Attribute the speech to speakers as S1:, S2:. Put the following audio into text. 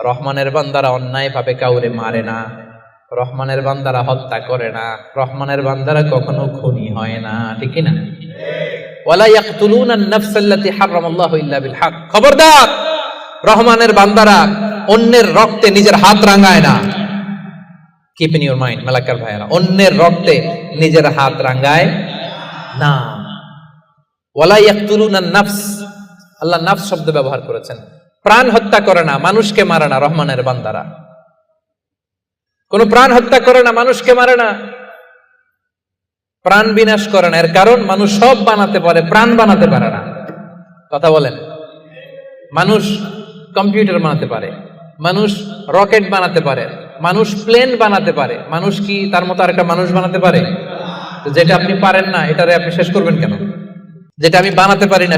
S1: রহমানের বান্দারা অন্যায় ভাবে কাউরে মারে না, রহমানের বান্দারা হত্যা করে না, রহমানের বান্দারা কখনো খুনি হয় না, ঠিক না? ওয়ালা ইয়াকতুলুনা আন-নাফসাল্লাতী হারামাল্লাহু ইল্লা বিল হক। খবরদার, রহমানের বান্দারা অন্যের রক্তে নিজের হাত রাঙায় না। Keep in your mind Malakar ভাইরা, অন্যের রক্তে নিজের হাত রাঙায় না। ওয়ালা ইয়াকতুলুনা আন-নাফস, আল্লাহ নাফস শব্দ ব্যবহার করেছেন। প্রাণ হত্যা করে না, মানুষকে মারে না রহমানের বান্দারা। কোন প্রাণ হত্যা করে না, মানুষকে মারে না, প্রাণ বিনাশ করে না। এর কারণ মানুষ সব বানাতে পারে, প্রাণ বানাতে পারে না। কথা বলেন? মানুষ কম্পিউটার বানাতে পারে, মানুষ রকেট বানাতে পারে, মানুষ প্লেন বানাতে পারে। মানুষ কি তার মতো আরেকটা মানুষ বানাতে পারে? যেটা আপনি পারেন না, এটারে আপনি শেষ করবেন কেন? যেটা আমি বানাতে পারি না